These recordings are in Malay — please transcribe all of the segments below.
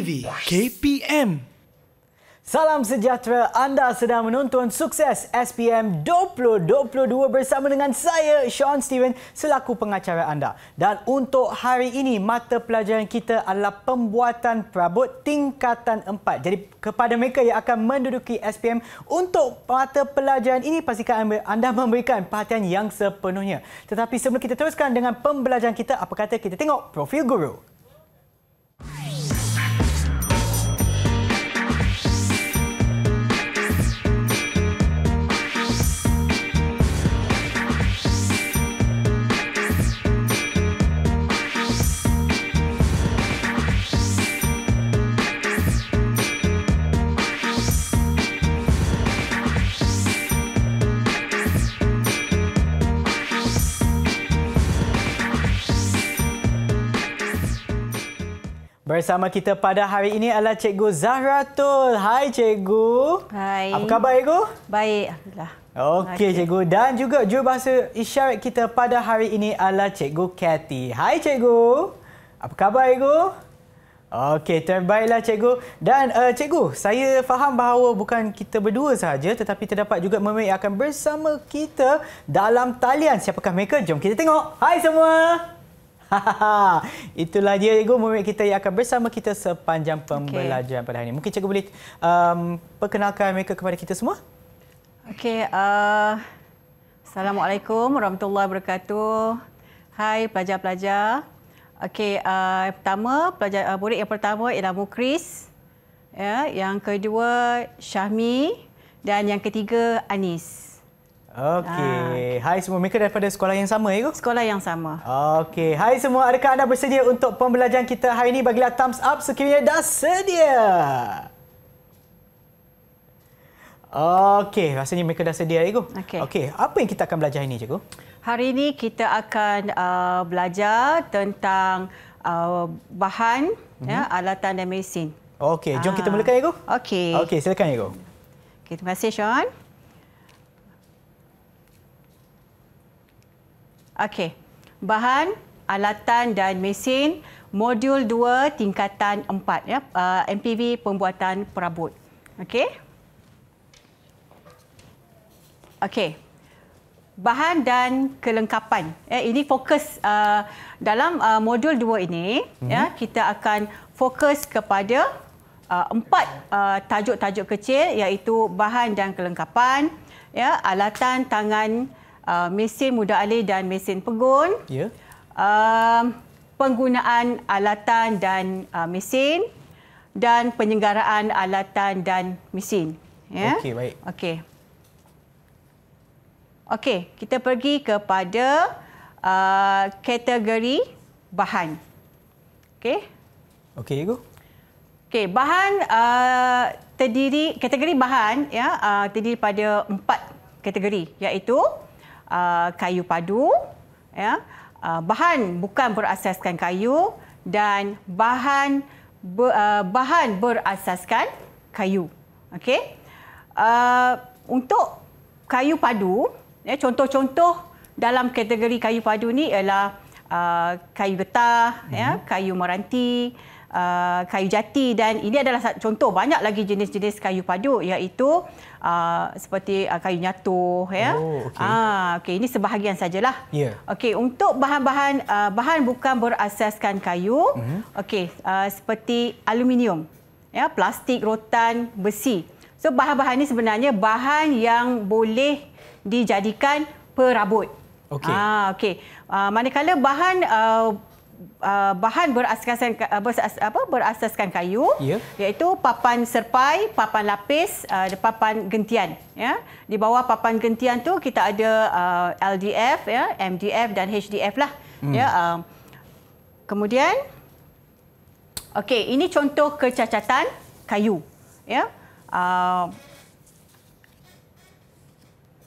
TV KPM. Salam sejahtera, anda sedang menonton Sukses SPM 2022 bersama dengan saya, Sean Steven, selaku pengacara anda. Dan untuk hari ini, mata pelajaran kita adalah pembuatan perabot tingkatan 4. Jadi kepada mereka yang akan menduduki SPM, untuk mata pelajaran ini, pastikan anda memberikan perhatian yang sepenuhnya. Tetapi sebelum kita teruskan dengan pembelajaran kita, apa kata kita tengok profil guru. Bersama kita pada hari ini adalah Cikgu Zahratul. Hai Cikgu. Hai. Apa khabar Cikgu? Baik, alhamdulillah. Okey Cikgu. Dan juga jurubahasa isyarat kita pada hari ini adalah Cikgu Cathy. Hai Cikgu. Apa khabar Cikgu? Okey, terbaiklah Cikgu. Dan Cikgu, saya faham bahawa bukan kita berdua sahaja tetapi terdapat juga mereka yang akan bersama kita dalam talian. Siapakah mereka? Jom kita tengok. Hai semua. Itulah dia Cikgu, murid kita yang akan bersama kita sepanjang pembelajaran pada hari ini. Mungkin Cikgu boleh perkenalkan mereka kepada kita semua? Okey, Assalamualaikum warahmatullahi wabarakatuh. Hai pelajar-pelajar. Okey, pertama murid yang pertama ialah Mukris. Ya, yang kedua Syahmi dan yang ketiga Anis. Okey. Hai semua, mereka daripada sekolah yang sama ya? Sekolah yang sama. Okey. Hai semua, adakah anda bersedia untuk pembelajaran kita hari ini? Bagilah thumbs up sekiranya dah sedia. Okey, rasanya mereka dah sedia ya? Okey. Apa yang kita akan belajar ini Cikgu? Hari ini kita akan belajar tentang bahan, ya, alatan dan mesin. Okey, jom kita mulakan Cikgu. Okey. Okey, silakan Cikgu. Okay, terima kasih Sean. Okey. Bahan, alatan dan mesin modul 2 tingkatan 4 ya. MPV pembuatan perabot. Okey. Okey. Bahan dan kelengkapan. Ini fokus dalam modul 2 ini ya, kita akan fokus kepada 4 tajuk-tajuk kecil iaitu bahan dan kelengkapan, ya, alatan tangan, mesin mudah alih dan mesin pegun, penggunaan alatan dan mesin, dan penyelenggaraan alatan dan mesin. Ya? Okey, baik. Okey, kita pergi kepada kategori bahan. Okey. Okey, Cikgu. Okey, bahan kategori bahan ya, terdiri pada 4 kategori iaitu kayu padu, ya, bahan bukan berasaskan kayu dan bahan berasaskan kayu. Okey. Untuk kayu padu, ya, contoh-contoh dalam kategori kayu padu ni ialah kayu getah, ya, kayu meranti, kayu jati, dan ini adalah contoh banyak lagi jenis-jenis kayu padu iaitu seperti kayu nyatuh, ya. Okey, ini sebahagian sajalah. Okey, untuk bahan-bahan bahan bukan berasaskan kayu, okey, seperti aluminium, ya, plastik, rotan, besi. So bahan-bahan ini sebenarnya bahan yang boleh dijadikan perabot. Okey. Manakala bahan berasaskan kayu, iaitu papan serpai, papan lapis, papan gentian, ya. Di bawah papan gentian tu kita ada LDF, ya, MDF dan HDF lah, ya. Kemudian okey, ini contoh kecacatan kayu, ya.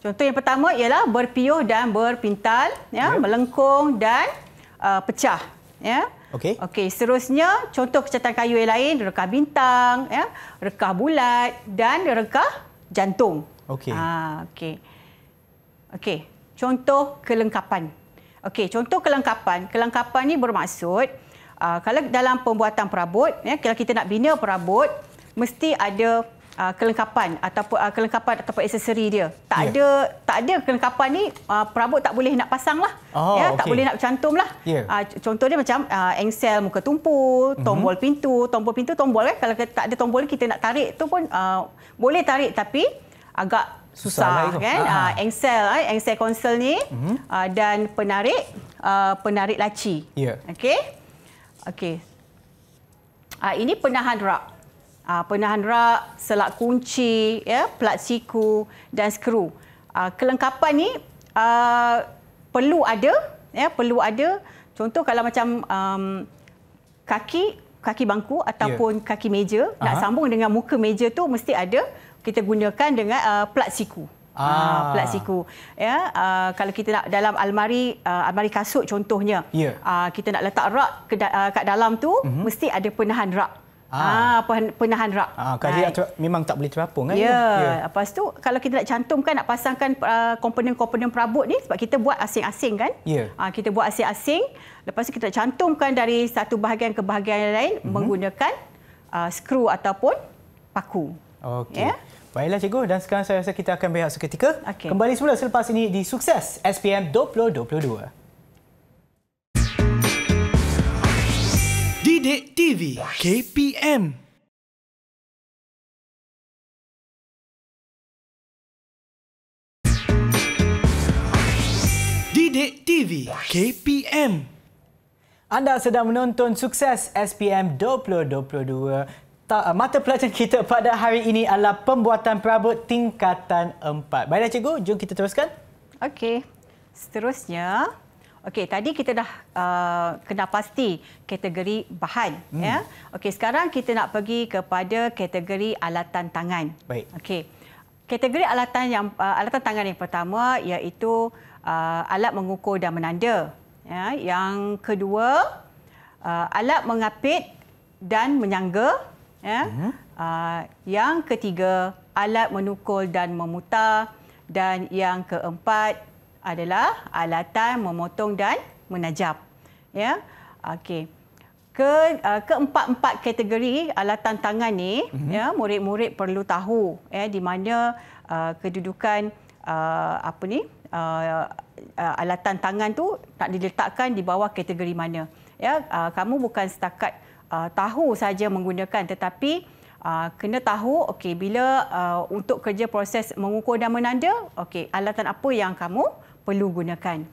Contoh yang pertama ialah berpiuh dan berpintal, ya, melengkung dan pecah, ya. Okey, seterusnya contoh kecacatan kayu yang lain, rekah bintang, ya, rekah bulat dan rekah jantung. Okey, contoh kelengkapan. Okey, contoh kelengkapan. Kelengkapan ni bermaksud kalau dalam pembuatan perabot, kalau kita nak bina perabot, mesti ada kelengkapan ataupun aksesori dia. Tak ada kelengkapan ni, perabot tak boleh nak pasang lah. Tak boleh nak cantum lah. Contoh dia macam engsel muka tumpu, tombol pintu. Tombol kan, kalau tak ada tombol kita nak tarik tu pun boleh tarik tapi agak susah kan. Engsel konsol ni dan penarik laci. Okey. Ini penahan rak. Penahan rak, selak kunci, plat siku dan skru. Kelengkapan ni perlu ada. Contoh kalau macam kaki bangku ataupun kaki meja, nak sambung dengan muka meja tu mesti ada. Kita gunakan dengan plat siku. Plat siku. Kalau kita nak dalam almari kasut contohnya, kita nak letak rak kat dalam tu, mesti ada penahan rak. Penahan rak. Kalau memang tak boleh terapung kan? Lepas tu kalau kita nak cantumkan, nak pasangkan komponen-komponen perabot ni, sebab kita buat asing-asing kan? Kita buat asing-asing. Lepas tu kita nak cantumkan dari satu bahagian ke bahagian lain menggunakan skru ataupun paku. Baiklah cikgu, dan sekarang saya rasa kita akan berehat seketika. Kembali semula selepas ini di Sukses SPM 2022. Didik TV KPM. Didik TV KPM. Anda sedang menonton Sukses SPM 2022. Mata pelajaran kita pada hari ini adalah pembuatan perabot tingkatan 4. Baiklah cikgu, jom kita teruskan. Seterusnya, tadi kita dah kena pasti kategori bahan. Sekarang kita nak pergi kepada kategori alatan tangan. Baik. Kategori alatan tangan yang pertama iaitu alat mengukur dan menanda. Yang kedua, alat mengapit dan menyangga. Yang ketiga, alat menukul dan memutar. Dan yang keempat adalah alatan memotong dan menajam. Keempat-empat kategori alatan tangan ni, murid-murid perlu tahu di mana kedudukan alatan tangan tu nak diletakkan di bawah kategori mana. Kamu bukan setakat tahu saja menggunakan, tetapi kena tahu bila untuk kerja proses mengukur dan menanda, alatan apa yang kamu perlu gunakan.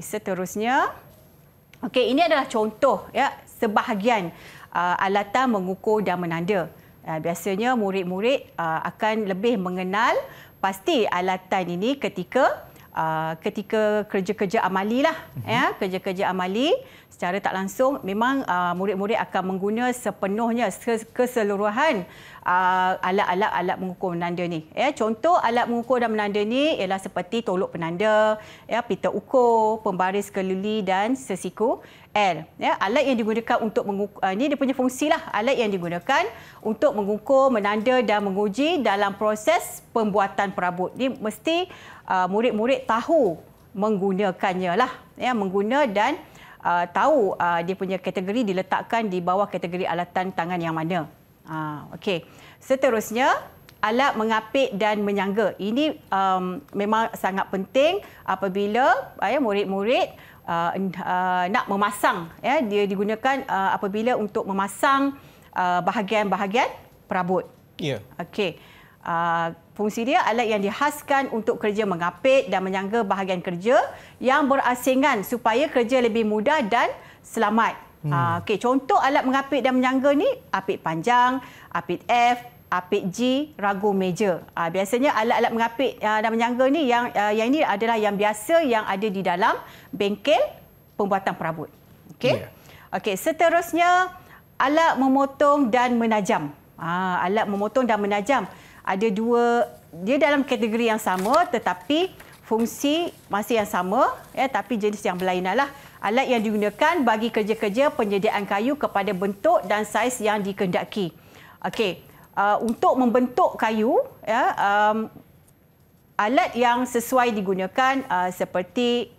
Seterusnya, ini adalah contoh sebahagian alatan mengukur dan menanda. Biasanya murid-murid akan lebih mengenal pasti alatan ini ketika kerja-kerja amali lah. Kerja-kerja amali secara tak langsung memang murid-murid akan mengguna sepenuhnya, keseluruhan alat mengukur menanda ni. Contoh alat mengukur dan menanda ni ialah seperti tolok penanda, pita ukur, pembaris keluli dan sesiku L. Alat yang digunakan untuk mengukur, ini dia punya fungsi lah. Alat yang digunakan untuk mengukur, menanda dan menguji dalam proses pembuatan perabot. Ini mesti murid-murid tahu menggunakannya lah. Mengguna dan tahu dia punya kategori diletakkan di bawah kategori alatan tangan yang mana. Seterusnya, alat mengapit dan menyangga. Ini memang sangat penting apabila murid-murid nak memasang. Dia digunakan apabila untuk memasang bahagian-bahagian perabot. Fungsi dia alat yang dihaskan untuk kerja mengapit dan menyangga bahagian kerja yang berasingan supaya kerja lebih mudah dan selamat. Contoh alat mengapit dan menyangga ni, apit panjang, apit F, apit G, ragu meja. Biasanya alat-alat mengapit dan menyangga ni yang ini adalah yang biasa yang ada di dalam bengkel pembuatan perabot. Seterusnya, alat memotong dan menajam. Alat memotong dan menajam ada dua, dia dalam kategori yang sama tetapi fungsi masih yang sama, tapi jenis yang berlainan lah. Alat yang digunakan bagi kerja-kerja penyediaan kayu kepada bentuk dan saiz yang dikehendaki. Untuk membentuk kayu, alat yang sesuai digunakan seperti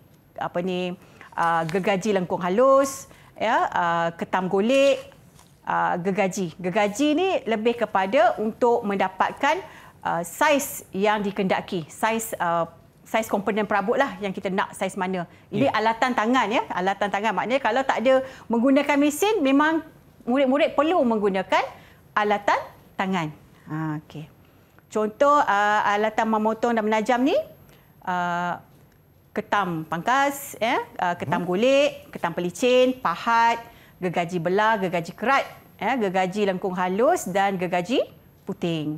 gergaji lengkung halus, ketam golek, gergaji. Gergaji ni lebih kepada untuk mendapatkan saiz yang dikehendaki, saiz komponen perabot lah yang kita nak, saiz mana. Ini alatan tangan, ya, alatan tangan. Maknanya kalau tak ada menggunakan mesin, memang murid-murid perlu menggunakan alatan tangan. Okey. Contoh alatan memotong dan menajam ni, ketam pangkas, ketam golek, ketam pelicin, pahat, gergaji belah, gergaji kerat, gergaji lengkung halus dan gergaji puting.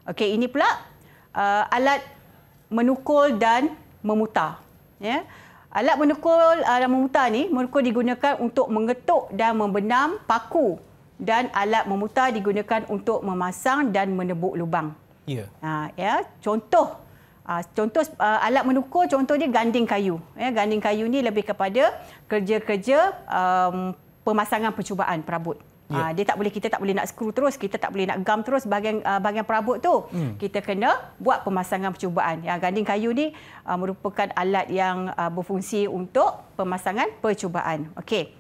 Okey, ini pula alat menukul dan memutar. Alat menukul dan memutar ni, menukul digunakan untuk mengetuk dan membenam paku, dan alat memutar digunakan untuk memasang dan menebuk lubang. Contoh alat menukul, contoh dia ganding kayu. Ganding kayu ni lebih kepada kerja-kerja pemasangan percubaan perabot. Kita tak boleh nak skru terus, kita tak boleh nak gam terus bahagian perabot tu. Kita kena buat pemasangan percubaan. Ganding kayu ni merupakan alat yang berfungsi untuk pemasangan percubaan. Okey.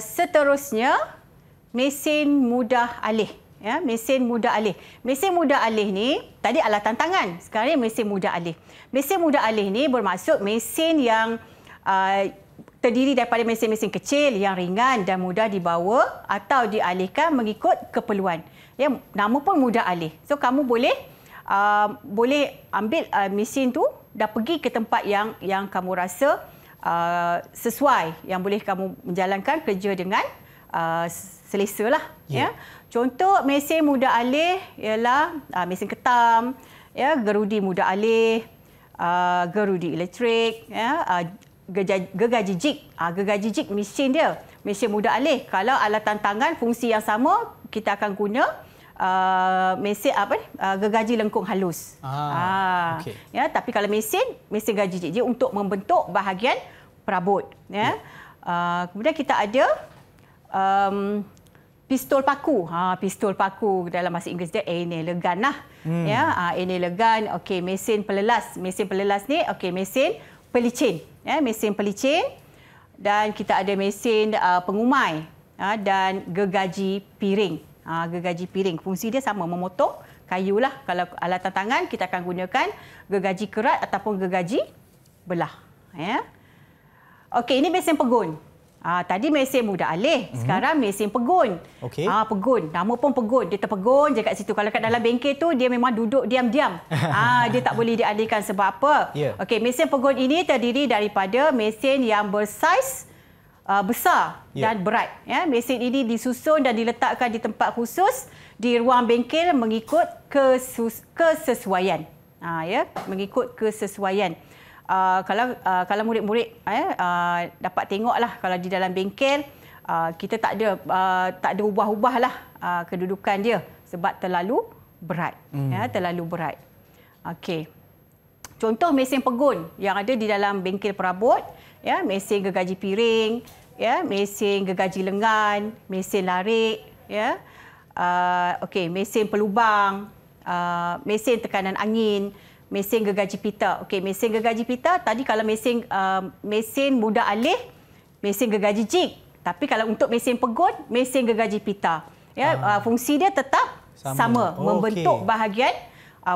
Seterusnya, mesin mudah alih. Mesin mudah alih. Mesin mudah alih ni tadi alatan tangan, sekarang ni mesin mudah alih. Mesin mudah alih ni bermaksud mesin yang terdiri daripada mesin-mesin kecil yang ringan dan mudah dibawa atau dialihkan mengikut keperluan. Nama pun mudah alih. So kamu boleh ambil mesin tu dan pergi ke tempat yang kamu rasa sesuai, yang boleh kamu menjalankan kerja dengan selesa lah. Contoh mesin mudah alih ialah mesin ketam, gerudi mudah alih, gerudi elektrik, gergaji jig. Gergaji jig mesin dia, mesin mudah alih. Kalau alatan tangan fungsi yang sama, kita akan guna mesin gergaji lengkung halus. Tapi kalau mesin gergaji jig dia untuk membentuk bahagian perabot. Kemudian kita ada pistol paku. Pistol paku dalam bahasa Inggeris dia annealer gun lah. Annealer gun. Okey, mesin pelelas. Mesin pelelas ni mesin pelicin. Mesin pelicin, dan kita ada mesin pengumai dan gergaji piring. Gergaji piring fungsi dia sama, memotong kayu lah. Kalau alatan tangan kita akan gunakan gergaji kerat ataupun gergaji belah. Okey, ini mesin pegun. Tadi mesin mudah alih, sekarang mesin pegun. Pegun, nama pun pegun. Dia terpegun je kat situ. Kalau kat dalam bengkel tu, dia memang duduk diam-diam. Dia tak boleh dialihkan sebab apa? Okey, mesin pegun ini terdiri daripada mesin yang bersaiz besar dan berat. Mesin ini disusun dan diletakkan di tempat khusus di ruang bengkel mengikut kesesuaian. Mengikut kesesuaian. Kalau murid-murid dapat tengoklah, kalau di dalam bengkel kita tak ada ubah-ubahlah kedudukan dia sebab terlalu berat. Terlalu berat. Okey. Contoh mesin pegun yang ada di dalam bengkel perabot, mesin gergaji piring, mesin gergaji lengan, mesin larik, okey, mesin pelubang, mesin tekanan angin, mesin gergaji pita. Okey, mesin gergaji pita tadi kalau mesin mudah alih, mesin gergaji jig. Tapi kalau untuk mesin pegun, mesin gergaji pita. Fungsi dia tetap sama. Membentuk bahagian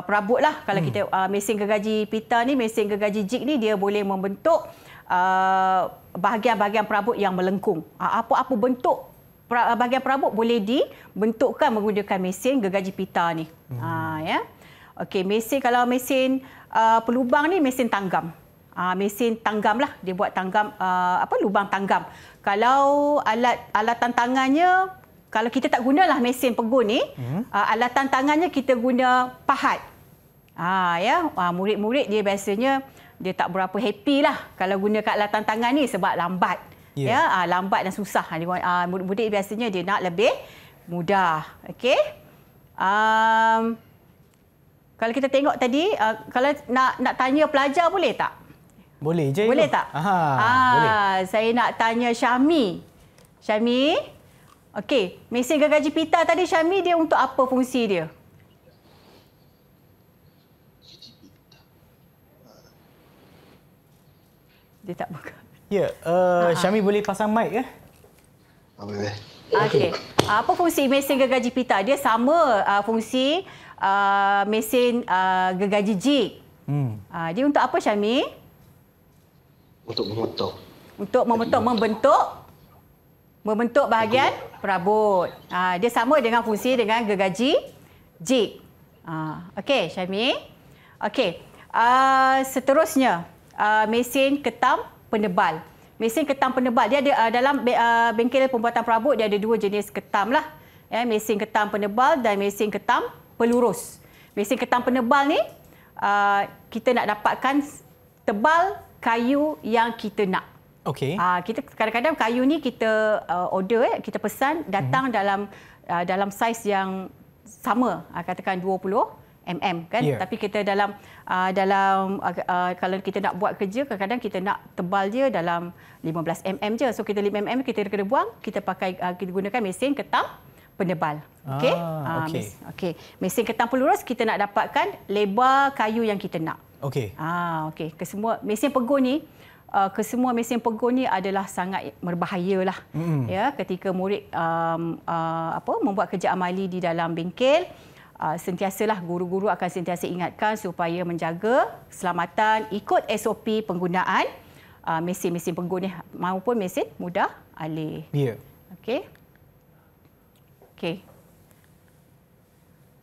perabot lah. Kalau kita mesin gergaji pita ni, mesin gergaji jig ni dia boleh membentuk bahagian-bahagian perabot yang melengkung. Apa-apa bentuk bahagian perabot boleh dibentukkan menggunakan mesin gergaji pita ni. Okey, kalau mesin pelubang ni mesin tanggam. Mesin tanggam lah, dia buat tanggam lubang tanggam. Kalau alatan tangannya, kalau kita tak gunalah mesin pegun ni, alatan tangannya kita guna pahat. Murid-murid dia biasanya dia tak berapa happy lah kalau guna kat alatan tangan ni sebab lambat. Lambat dan susah. Murid-murid biasanya dia nak lebih mudah. Okey. Kalau kita tengok tadi, kalau nak tanya pelajar boleh tak? Boleh je. Boleh tak? Boleh. Saya nak tanya Syami. Syami, okey, mesin gergaji pita tadi Syami dia untuk apa fungsi dia? Dia tak buka. Ya, Syami boleh pasang mic ya? Boleh. Okey. Apa fungsi mesin gergaji pita? Dia sama fungsi mesin gergaji jig. Dia untuk apa, Syami? Untuk memotong. Untuk membentuk bahagian perabot. Dia sama dengan fungsi dengan gergaji jig. Okey, Syami. Okey. Seterusnya, mesin ketam penebal. Mesin ketam penebal, dia ada dalam bengkel pembuatan perabot, dia ada dua jenis ketam lah. Ya, mesin ketam penebal dan mesin ketam pelurus. Mesin ketam penebal ni, kita nak dapatkan tebal kayu yang kita nak. Okey. Kita kadang-kadang kayu ni kita order, kita pesan, datang dalam saiz yang sama, katakan 20 mm kan, tapi kita dalam kalau kita nak buat kerja, kadang-kadang kita nak tebal dia dalam 15 mm je, so kita 5 mm kita kena buang, kita gunakan mesin ketam penebal. Okey. Okey. Mesin ketam pelurus, kita nak dapatkan lebar kayu yang kita nak. Okey. Okey. Kesemua mesin pegun ni, kesemua mesin pegun ni adalah sangat berbahayalah. Ya, ketika murid membuat kerja amali di dalam bengkel, sentiasalah guru-guru akan sentiasa ingatkan supaya menjaga keselamatan, ikut SOP penggunaan mesin-mesin pegun ni maupun mesin mudah alih. Ya. Okey.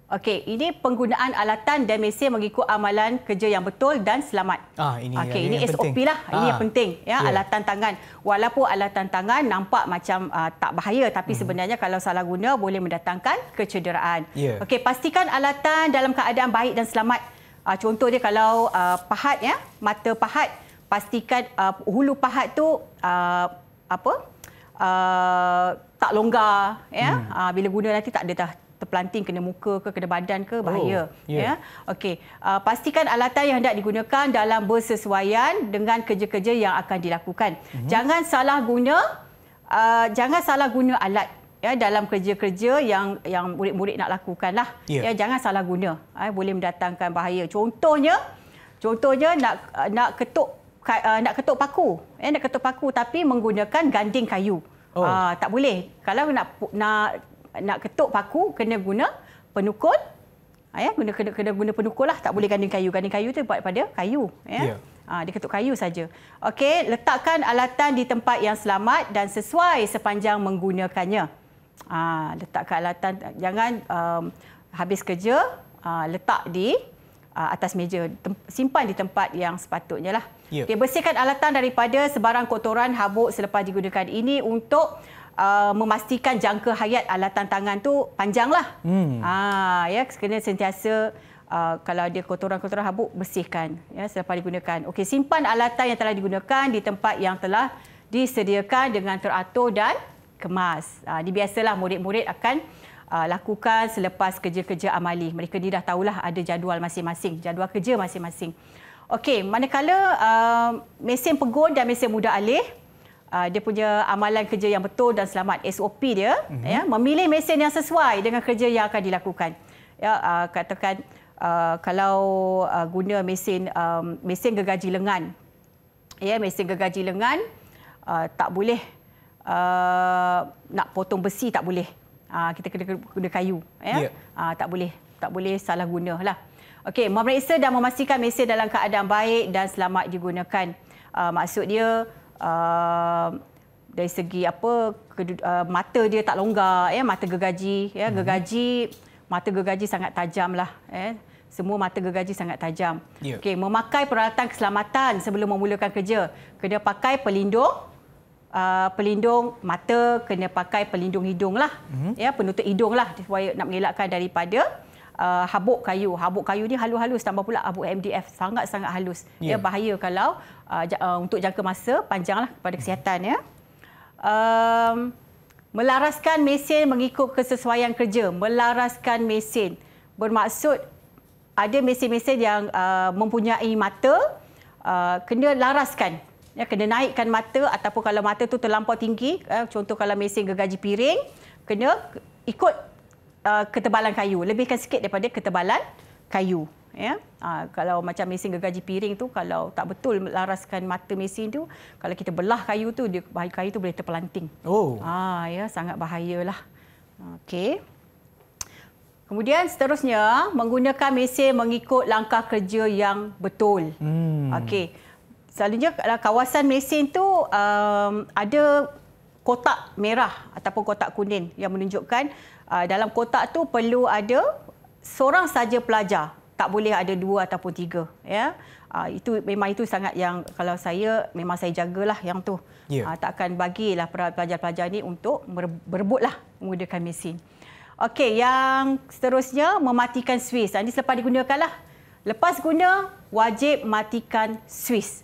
Okey, ini penggunaan alatan dan mesin mengikut amalan kerja yang betul dan selamat. Ini SOP penting lah. Ini yang penting, ya, alatan tangan. Walaupun alatan tangan nampak macam tak bahaya, tapi sebenarnya kalau salah guna boleh mendatangkan kecederaan. Okey, pastikan alatan dalam keadaan baik dan selamat. Contoh dia kalau pahat, ya, mata pahat, pastikan hulu pahat tu tak longgar, ya. Bila guna nanti tak ada dah terpelanting kena muka ke, kena badan ke, bahaya. Ya. Okey. Pastikan alatan yang hendak digunakan dalam bersesuaian dengan kerja-kerja yang akan dilakukan. Jangan salah guna alat, ya, dalam kerja-kerja yang murid-murid nak lakukanlah. Ya, jangan salah guna. Boleh mendatangkan bahaya. Contohnya nak ketuk paku. Nak ketuk paku tapi menggunakan ganding kayu. Tak boleh. Kalau nak ketuk paku, kena guna penukul. Kena guna penukul lah. Tak boleh ganding kayu. Ganding kayu tu buat pada kayu. Ya? Dia ketuk kayu saja. Okey, letakkan alatan di tempat yang selamat dan sesuai sepanjang menggunakannya. Letakkan alatan, jangan habis kerja, letak di atas meja. Simpan di tempat yang sepatutnya lah. Okay, bersihkan alatan daripada sebarang kotoran, habuk selepas digunakan. Ini untuk memastikan jangka hayat alatan tangan tu panjanglah. Ya, kena sentiasa kalau ada kotoran-kotoran habuk, bersihkan, ya, selepas digunakan. Okey, simpan alatan yang telah digunakan di tempat yang telah disediakan dengan teratur dan kemas. Ini biasalah murid-murid akan lakukan selepas kerja-kerja amali. Mereka ni dah tahulah ada jadual masing-masing, jadual kerja masing-masing. Okey, manakala mesin pegun dan mesin mudah alih, dia punya amalan kerja yang betul dan selamat, SOP dia, ya, memilih mesin yang sesuai dengan kerja yang akan dilakukan. Ya, katakan kalau guna mesin gergaji lengan, ya, mesin gergaji lengan tak boleh nak potong besi, tak boleh. Kita kena guna kayu, ya. Tak boleh salah gunalah. Okey, memeriksa dan memastikan mesin dalam keadaan baik dan selamat digunakan. Maksud dia dari segi mata dia tak longgar, ya, mata gergaji, ya, mata gergaji sangat tajam lah, semua mata gergaji sangat tajam. Okey, memakai peralatan keselamatan sebelum memulakan kerja. Kena pakai pelindung mata, kena pakai pelindung hidung lah, ya, penutup hidung lah, supaya nak mengelakkan daripada habuk kayu. Habuk kayu ni halus-halus, tambah pula habuk MDF sangat-sangat halus. Ya, bahaya kalau untuk jangka masa panjanglah kepada kesihatan, ya. Melaraskan mesin mengikut kesesuaian kerja. Melaraskan mesin bermaksud ada mesin-mesin yang mempunyai mata, kena laraskan. Ya, kena naikkan mata, ataupun kalau mata tu terlampau tinggi, contoh kalau mesin gergaji piring, kena ikut ketebalan kayu, lebihkan sikit daripada ketebalan kayu, Ya, kalau macam mesin gergaji piring tu, kalau tak betul laraskan mata mesin tu, kalau kita belah kayu tu, kayu tu boleh terpelanting. Oh. Ya, sangat bahayalah. Okey. Kemudian seterusnya, menggunakan mesin mengikut langkah kerja yang betul. Okey. Selalunya kawasan mesin tu ada kotak merah ataupun kotak kuning yang menunjukkan dalam kotak tu perlu ada seorang saja pelajar. Tak boleh ada 2 ataupun 3. Ya. Itu memang itu sangat yang kalau saya memang saya jagalah yang tu. Yeah. Tak akan bagilah pelajar-pelajar ni untuk berebutlah menggunakan mesin. Okey, yang seterusnya mematikan suis. Ini selepas digunakanlah. Lepas guna wajib matikan suis.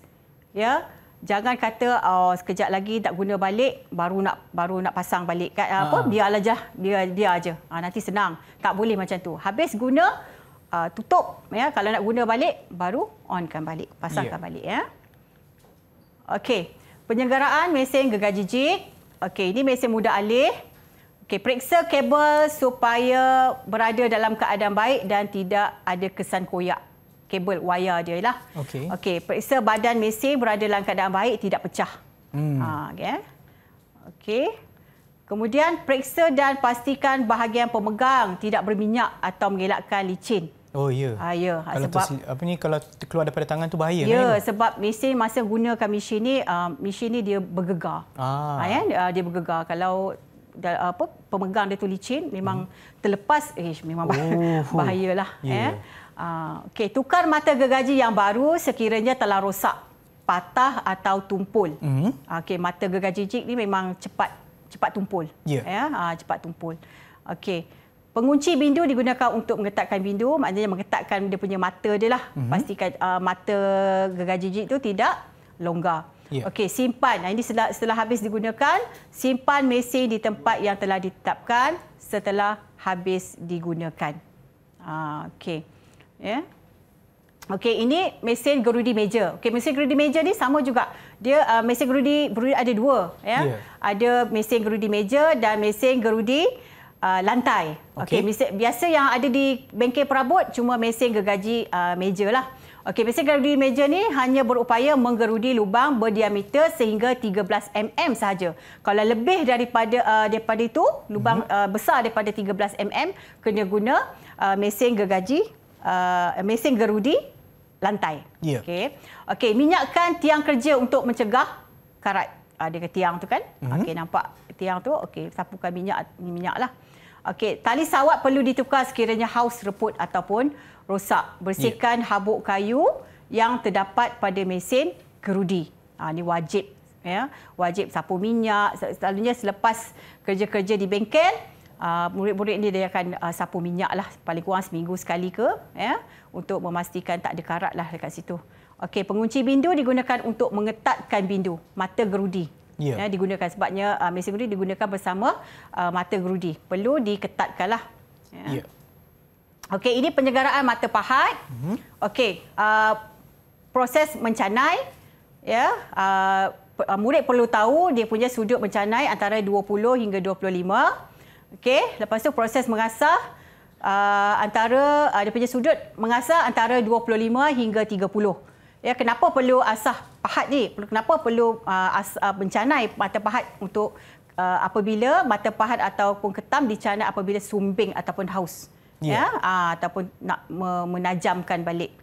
Ya. Jangan kata sekejap lagi tak guna balik baru nak pasang balik kat biarlah je, biar aja. Nanti senang. Tak boleh macam tu. Habis guna tutup ya, kalau nak guna balik baru onkan balik, pasangkan balik ya. Okey, penyelenggaraan mesin gergaji jig. Okey, ini mesin mudah alih. Okey, periksa kabel supaya berada dalam keadaan baik dan tidak ada kesan koyak. Kabel wire dia lah. Okey. Okey, periksa badan mesin berada dalam keadaan baik, tidak pecah. Okey. Okey. Kemudian periksa dan pastikan bahagian pemegang tidak berminyak atau mengelakkan licin. Oh ya. Ya, Kalau sebab kalau keluar daripada tangan tu bahaya. Ya, sebab mesin masa gunakan mesin ni dia bergegar. Dia bergegar. Kalau pemegang dia tu licin, memang terlepas, memang bahayalah. Yeah. Okey, tukar mata gergaji yang baru sekiranya telah rosak, patah atau tumpul. Okey, mata gergaji jig ni memang cepat tumpul. Cepat tumpul. Okey. Pengunci bindu digunakan untuk mengetatkan bindu, maknanya mengetatkan dia punya mata dia lah. Pastikan mata gergaji jig tu tidak longgar. Okey, simpan. Ini setelah habis digunakan, simpan mesin di tempat yang telah ditetapkan setelah habis digunakan. Okey. Ya. Okey, ini mesin gerudi meja. Okey, mesin gerudi meja ni sama juga. Dia mesin gerudi ada 2 ya. Ada mesin gerudi meja dan mesin gerudi lantai. Okey, biasa yang ada di bengkel perabot cuma mesin gergaji meja lah. Okey, mesin gerudi meja ni hanya berupaya menggerudi lubang berdiameter sehingga 13 mm sahaja. Kalau lebih daripada itu, lubang besar daripada 13 mm, kena guna mesin gerudi lantai. Okey, minyakkan tiang kerja untuk mencegah karat. Dia tiang tu kan? Okey, nampak tiang tu? Okey, sapukan minyak lah. Okey, tali sawat perlu ditukar sekiranya haus reput ataupun rosak. Bersihkan habuk kayu yang terdapat pada mesin gerudi. Ini wajib ya. Wajib sapu minyak. Selalunya selepas kerja-kerja di bengkel, murid-murid ni dia akan sapu minyak lah, paling kurang seminggu sekali ya, untuk memastikan tak ada karat lah dekat situ. Okey, pengunci bindu digunakan untuk mengetatkan bindu mata gerudi. Ya, digunakan sebabnya mesin gerudi digunakan bersama mata gerudi. Perlu diketatkanlah. Ya. Okey, ini penyelenggaraan mata pahat. Okey, proses mencanai ya. Murid perlu tahu dia punya sudut mencanai antara 20 hingga 25. Okey, lepas tu proses mengasah dia punya sudut mengasah antara 25 hingga 30. Ya, kenapa perlu asah pahat ni? Kenapa perlu mencanai mata pahat untuk apabila mata pahat ataupun ketam dicanai apabila sumbing ataupun haus. Ya, ataupun nak menajamkan balik.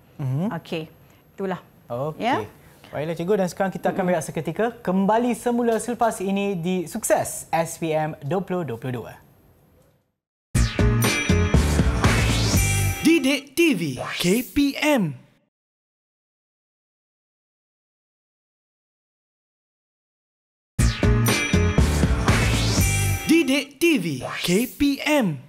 Okey, itulah. Okey. Ya? Baiklah cikgu, dan sekarang kita akan berehat seketika. Kembali semula selepas ini di Sukses SPM 2022. Didik TV KPM. Didik TV KPM.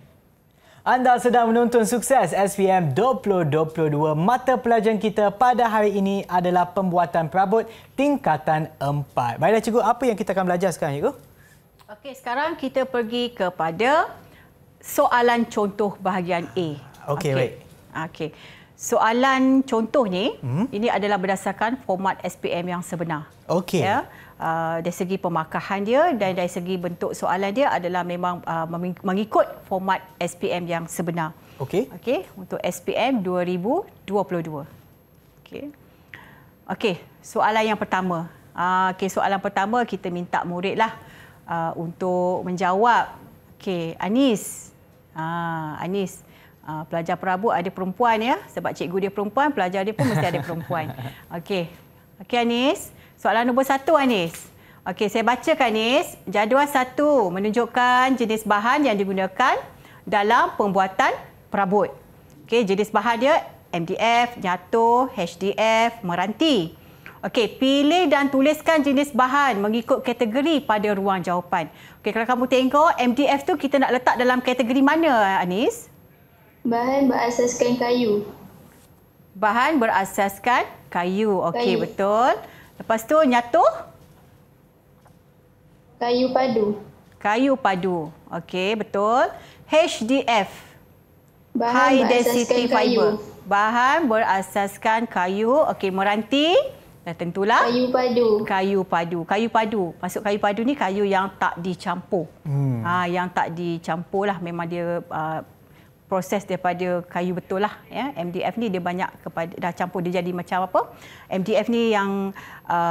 Anda sedang menonton Sukses SPM 2022. Mata pelajaran kita pada hari ini adalah pembuatan perabot tingkatan 4. Baiklah cikgu, apa yang kita akan belajar sekarang cikgu? Okey, sekarang kita pergi kepada soalan contoh bahagian A. Okey, baik. Okey. Soalan contoh ni, ini adalah berdasarkan format SPM yang sebenar. Okey. Ya. Dari segi pemarkahan dia dan dari segi bentuk soalan dia adalah memang mengikut format SPM yang sebenar. Okey. Okey, untuk SPM 2022. Okey. Okey, soalan yang pertama. Okey, soalan pertama kita minta murid lah untuk menjawab. Okey, Anis. Anis. Pelajar perabot ada perempuan ya. Sebab cikgu dia perempuan, pelajar dia pun mesti ada perempuan. Okey. Okey Anis. Soalan nombor 1 Anis. Okey, saya bacakan Anis. Jadual 1 menunjukkan jenis bahan yang digunakan dalam pembuatan perabot. Okey, jenis bahan dia MDF, nyatu, HDF, meranti. Okey, pilih dan tuliskan jenis bahan mengikut kategori pada ruang jawapan. Okey, kalau kamu tengok MDF tu kita nak letak dalam kategori mana Anis? Bahan berasaskan kayu. Bahan berasaskan kayu. Okey, Kayu. betul. Lepas tu nyatu? Kayu padu. Kayu padu. Okey, betul. HDF. Bahan High berasaskan density kayu. fiber. Bahan berasaskan kayu. Okey, meranti. Dah tentulah. Kayu padu. Kayu padu. Kayu padu. Maksud kayu padu ni kayu yang tak dicampur. Yang tak dicampur lah. Memang dia proses daripada kayu betul lah. Ya. MDF ni dia banyak kepada dah campur, dia jadi macam apa? MDF ni yang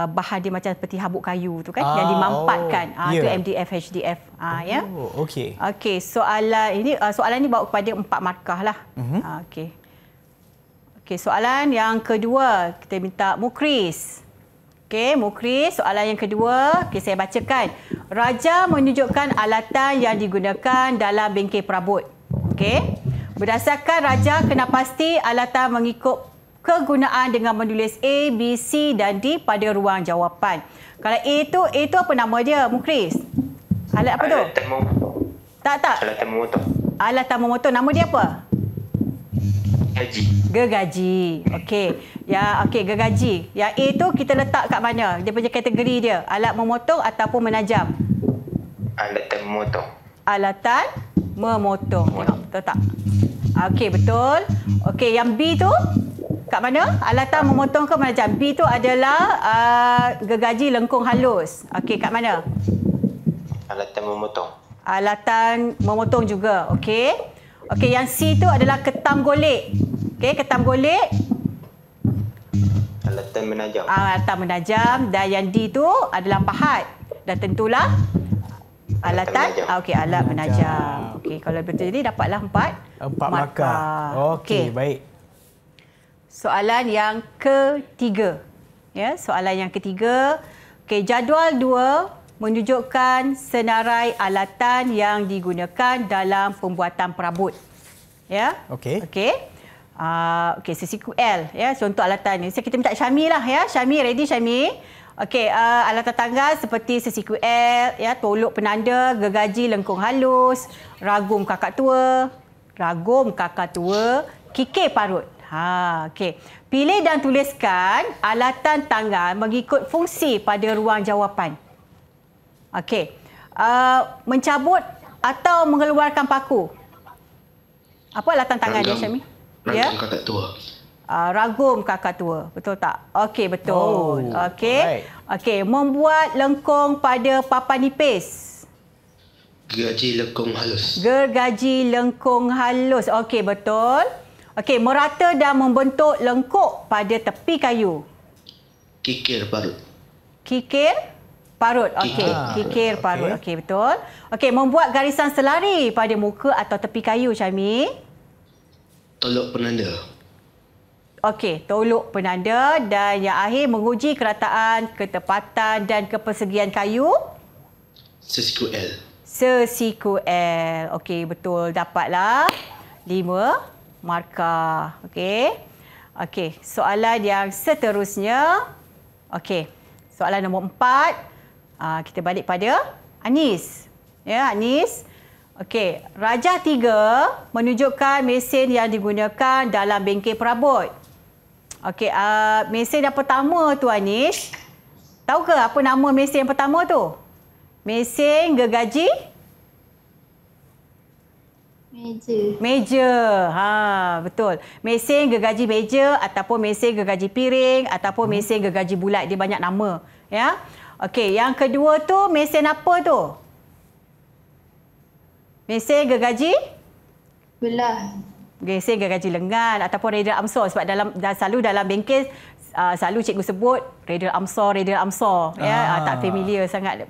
bahan dia macam seperti habuk kayu tu kan, yang dimampatkan. Itu MDF, HDF. Ya. Okey. Okey, soalan ni bawa kepada 4 markah lah. Okey. Okey, soalan yang kedua kita minta Mukris. Okey, Mukris, soalan yang kedua, okey saya bacakan. Raja menunjukkan alatan yang digunakan dalam bengkel perabot. Okey. Berdasarkan raja kena pasti alatan mengikut kegunaan dengan menulis A, B, C dan D pada ruang jawapan. Kalau A tu apa nama dia, Mukris? Alat apa tu? Alat termomotor. Tak. Alat termomotor. Alat termomotor, nama dia apa? Gaji. Gergaji. Okey. Okey, gergaji. Yang A tu kita letak kat mana? Dia punya kategori dia. Alat memotong ataupun menajam? Alat termomotor. Alatan memotong. Tengok, betul tak? Okey, betul. Okey, yang B tu kat mana? Alatan memotong ke menajam? B tu adalah gergaji lengkung halus. Okey, kat mana? Alatan memotong. Alatan memotong juga. Okey. Okey, yang C tu adalah ketam golek. Okey, ketam golek. Alatan menajam. Alatan menajam. Dan yang D tu adalah pahat. Dan tentulah alatan. Okey, alat menajam. Okey, kalau betul ini dapatlah 4 markah. Okey, baik. Soalan yang ketiga. Ya, soalan yang ketiga. Okey, jadual 2 menunjukkan senarai alatan yang digunakan dalam pembuatan perabot. Ya. Okey. Okey. Okey, sesiku L ya, contoh alatan ni. Kita minta Syami lah ya. Syami, ready Syami? Okey, alatan tanggal seperti sesiku L ya, tolok penanda, gergaji lengkung halus, ragum kakak tua, kikir parut. Okey. Pilih dan tuliskan alatan tanggal mengikut fungsi pada ruang jawapan. Okey. Mencabut atau mengeluarkan paku. Apa alatan tangan dia, Syami? Ragum kakak tua. Ragum kakak tua. Betul tak? Okey, betul. Okey. Right. Okey, membuat lengkung pada papan nipis. Gergaji lengkung halus. Gergaji lengkung halus. Okey, betul. Okey, merata dan membentuk lengkuk pada tepi kayu. Kikir parut. Kikir parut. Okey, kikir parut. Okey, betul. Okey, membuat garisan selari pada muka atau tepi kayu, Syami. Tolok penanda. Okey, tolok penanda. Dan yang akhir, menguji kerataan, ketepatan dan kepersegian kayu. Sesiku L. Sesiku L. Okey, betul. Dapatlah 5 markah. Okey. Okey, soalan yang seterusnya. Okey, soalan nombor 4. Kita balik pada Anis. Ya, Anis. Okey, Raja 3 menunjukkan mesin yang digunakan dalam bengkel perabot. Okey, mesin yang pertama tu Anis. Tahu ke apa nama mesin yang pertama tu? Mesin gergaji? Meja. Betul. Mesin gergaji meja ataupun mesin gergaji piring ataupun mesin gergaji bulat. Dia banyak nama. Ya. Okey, yang kedua tu mesin apa tu? Mesin gergaji? Belah. mesin gergaji lengan ataupun radial armsaw, sebab selalu dalam bengkel selalu cikgu sebut radial armsaw ya, tak familiar sangat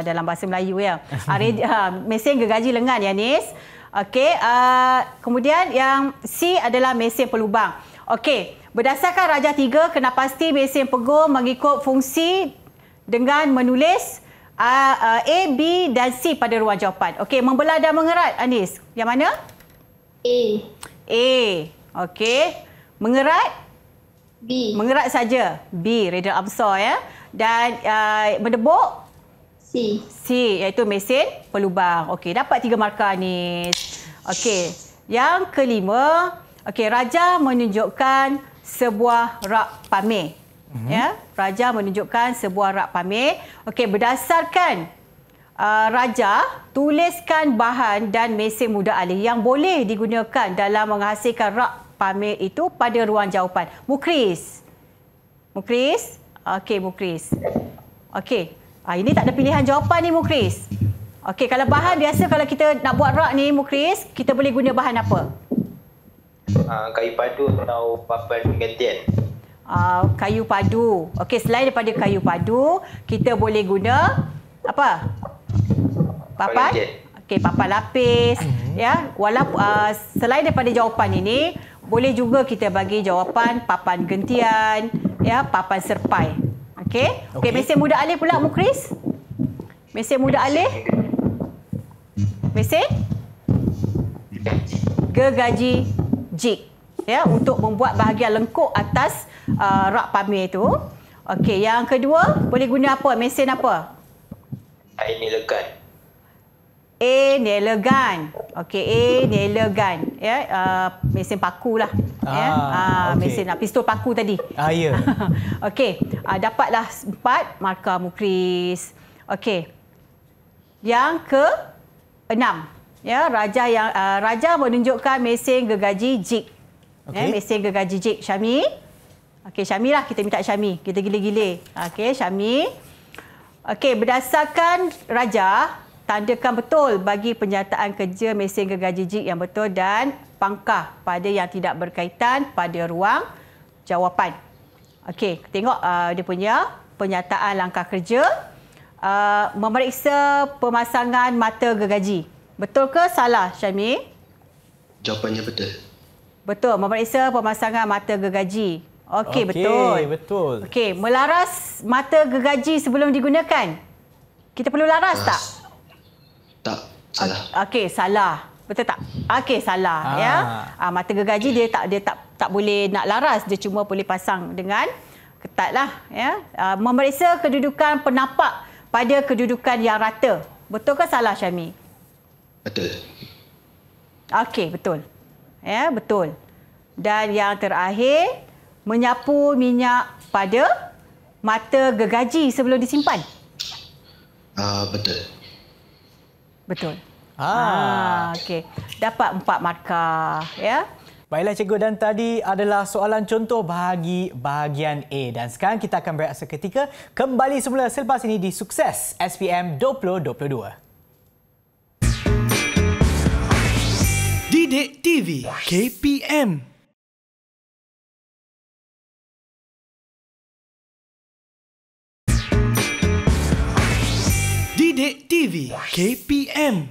dalam bahasa Melayu ya. Mesin gergaji lengan ya Nis. Okey, kemudian yang C adalah mesin pelubang. Okey, berdasarkan Raja 3, kena pasti mesin pegur mengikut fungsi dengan menulis A, B dan C pada ruang jawapan. Okey, membelah dan mengerat Anis. Yang mana? A. A. Okey. Mengerat? B. Mengerat saja. B, radial armsaw ya. Dan mendebuk? C. C, iaitu mesin pelubang. Okey, dapat 3 markah Anis. Okey, yang kelima, okey, Raja menunjukkan sebuah rak pamer. Ya, Raja menunjukkan sebuah rak pamer. Okey, berdasarkan Raja, tuliskan bahan dan mesin mudah alih yang boleh digunakan dalam menghasilkan rak pamer itu pada ruang jawapan. Mukris. Mukris? Okey, Mukris. Okey. Ini tak ada pilihan jawapan ni Mukris. Okey, kalau bahan biasa kalau kita nak buat rak ni Mukris, kita boleh guna bahan apa? Kayu padu atau papan penggantian. Kayu padu. Okey, selain daripada kayu padu, kita boleh guna apa? Papan? Okey, papan lapis. Ya, walaupun selain daripada jawapan ini, boleh juga kita bagi jawapan papan gentian, ya, papan serpai. Okey. Okey, mesin mudah alih pula Mukris. Mesin mudah alih. Mesin gergaji jig. Ya, untuk membuat bahagian lengkuk atas rak pamer itu. Okey, yang kedua, boleh guna apa? Mesin apa? Nail gun. A, nailer gun. Okey, A, nailer gun. Ya, mesin paku lah. Mesin pistol paku tadi. Ya. Okey, dapatlah 4 markah Mukris. Okey. Yang ke-6. Ya, Raja menunjukkan mesin gergaji jig. Okay. Mesin gergaji jig. Syami. Okey, Syami lah. Kita minta Syami. Kita gila-gila. Okey, Syami. Okey, berdasarkan Raja, tandakan betul bagi penyataan kerja mesin gergaji jig yang betul dan pangkah pada yang tidak berkaitan pada ruang jawapan. Okey, tengok dia punya penyataan langkah kerja. Memeriksa pemasangan mata gergaji. Betul ke salah, Syami? Jawapannya betul. Betul, memeriksa pemasangan mata gergaji. Okey, betul. Betul. Okey, melaras mata gergaji sebelum digunakan. Kita perlu laras tak? Tak, salah. Okey, salah. Betul tak? Okey, salah ya. Mata gergaji dia tak boleh nak laras, dia cuma boleh pasang dengan ketatlah ya. Memeriksa kedudukan penapak pada kedudukan yang rata. Betul ke salah, Syami? Betul. Okey, betul. Ya, betul. Dan yang terakhir, menyapu minyak pada mata gergaji sebelum disimpan. Betul. Betul. Okey. Dapat 4 markah ya. Baiklah cikgu, dan tadi adalah soalan contoh bagi bahagian A. Dan sekarang kita akan berehat seketika, kembali semula selepas ini di Sukses SPM 2022. Didik TV KPM. Didik TV KPM.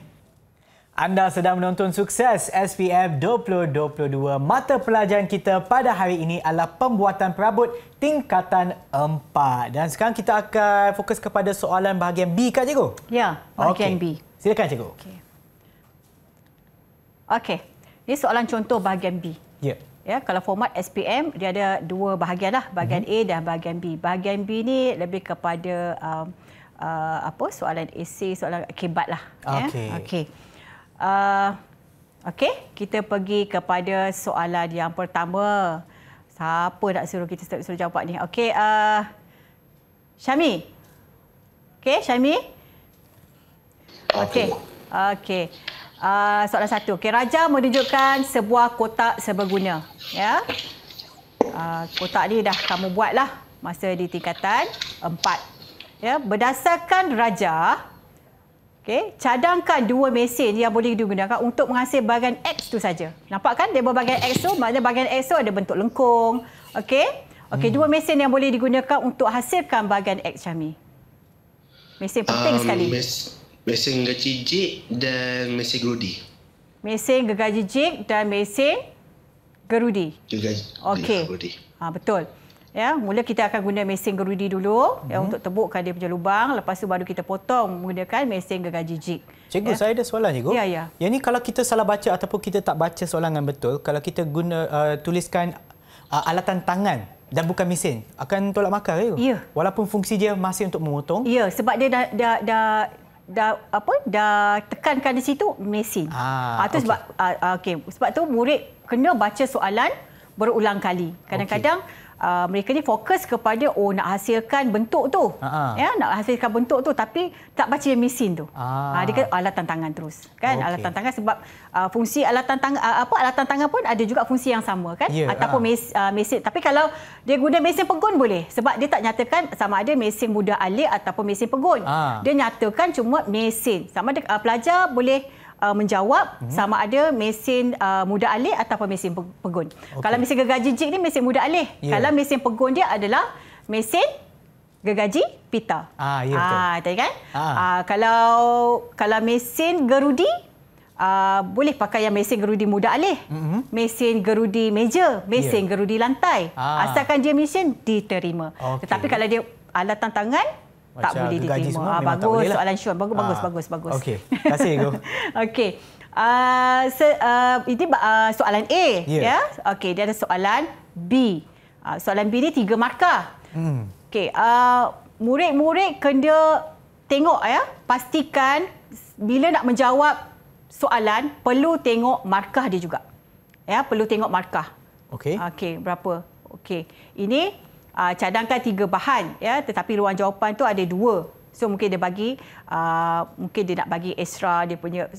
Anda sedang menonton Sukses SPM 2022. Mata pelajaran kita pada hari ini adalah pembuatan perabot tingkatan 4. Dan sekarang kita akan fokus kepada soalan bahagian B, Kak Cikgu? Ya, bahagian B. Silakan, Cikgu. Okey. Ini soalan contoh bahagian B. Ya. Ya, kalau format SPM dia ada 2 bahagian lah, bahagian A dan bahagian B. Bahagian B ni lebih kepada soalan esei, soalan akibat lah. Okey. Ya? Okey. Okey, kita pergi kepada soalan yang pertama. Siapa nak suruh kita suruh jawab ni? Okey, Syami. Okey, Syami. Okey. Okey. Soalan 1. Okey, Raja menunjukkan sebuah kotak seberguna. Ya. Kotak ni dah kamu buatlah masa di tingkatan 4. Ya, berdasarkan Raja, Okey, cadangkan 2 mesin yang boleh digunakan untuk menghasil bahagian X tu saja. Nampak kan? Dia berbahagian X tu, maknanya bahagian X tu ada bentuk lengkung. Okey? Okey, 2 mesin yang boleh digunakan untuk hasilkan bahagian X, Syami. Mesin penting sekali. Mesin gergaji jig dan mesin gerudi. Mesin gergaji jig dan mesin gerudi. Okey. Betul. Ya, mula kita akan guna mesin gerudi dulu ya, untuk tebukkan dia punya lubang. Lepas tu baru kita potong menggunakan mesin gergaji jig. Cikgu, saya ada soalan, Cikgu. Ya. Yang ni kalau kita salah baca ataupun kita tak baca soalan dengan betul, kalau kita guna tuliskan alatan tangan dan bukan mesin, akan tolak markah ke? Ya. Walaupun fungsi dia masih untuk memotong? Ya, sebab dia dah tekankan di situ mesin. Okey. Sebab tu murid kena baca soalan berulang kali. Kadang-kadang mereka ni fokus kepada nak hasilkan bentuk tu. Ya, nak hasilkan bentuk tu tapi tak baca yang mesin tu. Dia kata alatan tangan terus. Kan? Alatan tangan sebab fungsi alatan tangan alatan tangan pun ada juga fungsi yang sama kan? Ataupun mesin. Tapi kalau dia guna mesin pegun boleh sebab dia tak nyatakan sama ada mesin mudah alih ataupun mesin pegun. Dia nyatakan cuma mesin. Sama ada pelajar boleh menjawab sama ada mesin mudah alih ataupun mesin pegun. Kalau mesin gergaji jig ni mesin mudah alih. Kalau mesin pegun dia adalah mesin gergaji pita. Tadi kan? Kalau mesin gerudi boleh pakai yang mesin gerudi mudah alih. Mesin gerudi meja, mesin gerudi lantai. Asalkan dia mesin diterima. Tetapi kalau dia alatan tangan tak boleh diterima. Bagus soalan Sean. Bagus. Okey. Terima kasih, Cikgu. Okey. Ini soalan A. Ya. Okey, dia ada soalan B. Soalan B ni 3 markah. Okey. Murid-murid kena tengok ya. Pastikan bila nak menjawab soalan perlu tengok markah dia juga. Ya, perlu tengok markah. Okey. Okey, berapa? Okey. Ini cadangkan 3 bahan ya, tetapi ruang jawapan tu ada 2. So mungkin dia bagi mungkin dia nak bagi extra dia punya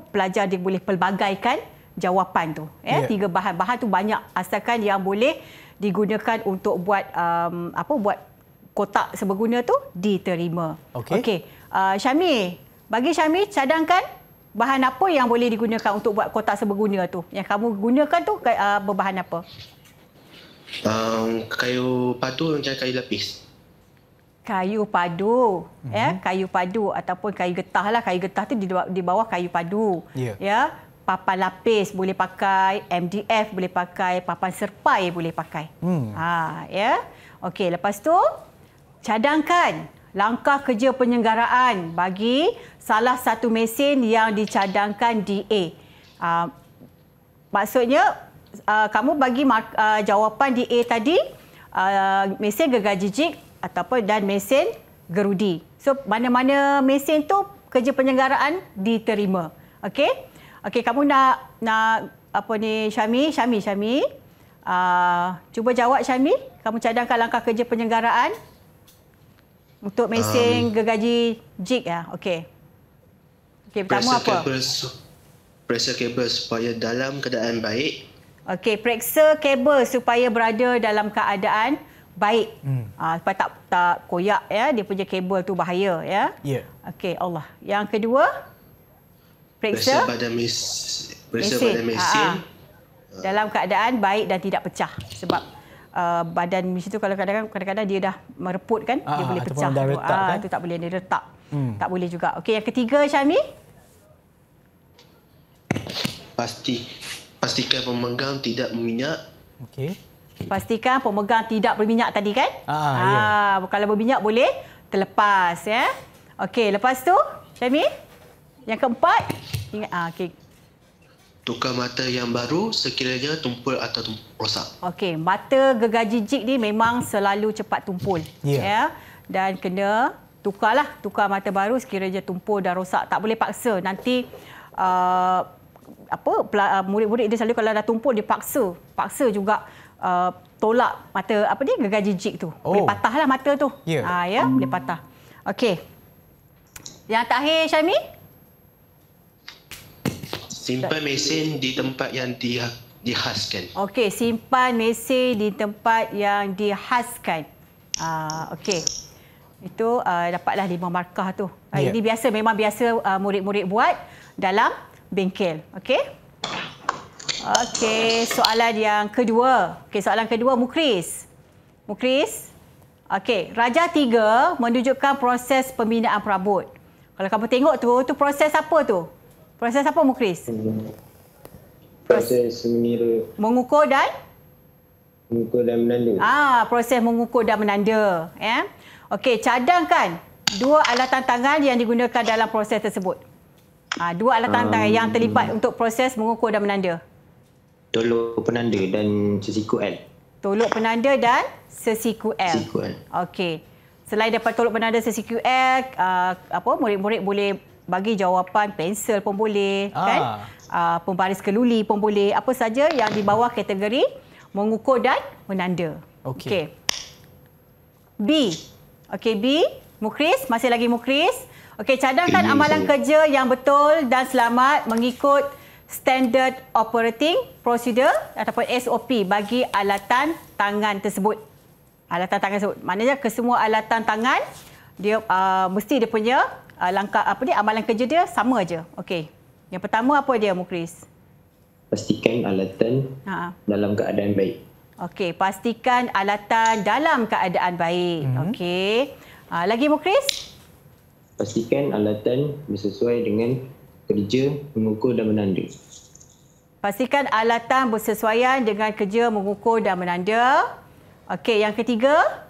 pelajar dia boleh pelbagaikan jawapan tu ya. 3 bahan tu banyak asalkan yang boleh digunakan untuk buat buat kotak seberguna tu diterima. Okey. Syami, bagi Syami cadangkan bahan apa yang boleh digunakan untuk buat kotak seberguna tu. Yang kamu gunakan tu berbahan apa? Kayu padu macam kayu lapis. Kayu padu, ya, kayu padu ataupun kayu getah lah. Kayu getah tu di bawah kayu padu. Ya, papan lapis boleh pakai, MDF boleh pakai, papan serpai boleh pakai. Ya. Okey, lepas tu cadangkan langkah kerja penyelenggaraan bagi salah satu mesin yang dicadangkan DA. Maksudnya kamu bagi jawapan di A tadi mesin gergaji jig ataupun dan mesin gerudi. So mana-mana mesin tu kerja penyelenggaraan diterima. Okey? Okey, kamu nak apa ni Syami? Cuba jawab Syami. Kamu cadangkan langkah kerja penyelenggaraan untuk mesin gergaji jig ya. Okey. Okey, pertama apa? Periksa kabel supaya dalam keadaan baik. Okey, periksa kabel supaya berada dalam keadaan baik. Supaya tak koyak ya, dia punya kabel tu bahaya ya. Okey, Allah. Yang kedua, periksa badan mesin dalam keadaan baik dan tidak pecah sebab badan mesin tu kalau kadang-kadang dia dah mereput kan, dia boleh pecah. Itu tak boleh dia retak. Tak boleh juga. Okey, yang ketiga Syami? Pastikan pemegang tidak berminyak. Okey. Pastikan pemegang tidak berminyak tadi kan? Kalau berminyak boleh terlepas ya. Okey, lepas tu Syami? Yang keempat, ingat okey. Tukar mata yang baru sekiranya tumpul atau rosak. Okey, mata gergaji jig ni memang selalu cepat tumpul. Ya. Dan kena tukar mata baru sekiranya tumpul dan rosak. Tak boleh paksa. Nanti murid-murid dia selalu kalau dah tumpul dia paksa juga tolak mata gergaji jig tu. Boleh patahlah mata tu. Ya, boleh patah. Okey. Yang terakhir Syami? Simpan mesin di tempat yang dihaskan. Okey, simpan mesin di tempat yang dihaskan. Okey. Itu dapatlah 5 markah tu. Ya. Ini memang biasa murid-murid buat dalam bengkel. Okey? Okey, soalan yang kedua. Okey, soalan kedua Mukris. Mukris. Okey, Raja 3 menunjukkan proses pembinaan perabot. Kalau kamu tengok tu proses apa tu? Proses apa Mukris? Proses mengukur dan menanda. Proses mengukur dan menanda, ya. Okey, cadangkan 2 alatan tangan yang digunakan dalam proses tersebut. 2 alatan tangan yang terlibat untuk proses mengukur dan menanda. Tolok penanda dan sesiku L. Tolok penanda dan sesiku L. Sesiku L. Okey. Selain dapat tolok penanda sesiku L, murid-murid boleh bagi jawapan pensel pun boleh, kan? Pembaris keluli pun boleh. Apa saja yang di bawah kategori mengukur dan menanda. Okey. B. Okey, B. Mukris, masih lagi Mukris. Okey, cadangkan amalan kerja yang betul dan selamat mengikut Standard Operating Procedure ataupun SOP bagi alatan tangan tersebut. Alatan tangan tersebut. Maknanya kesemua alatan tangan dia mesti dia punya langkah amalan kerja dia sama aja. Okey. Yang pertama apa dia Mukris? Pastikan alatan dalam keadaan baik. Okey, pastikan alatan dalam keadaan baik. Okey. Lagi Mukris? Pastikan alatan bersesuai dengan kerja mengukur dan menanda. Pastikan alatan bersesuaian dengan kerja mengukur dan menanda. Okey, yang ketiga?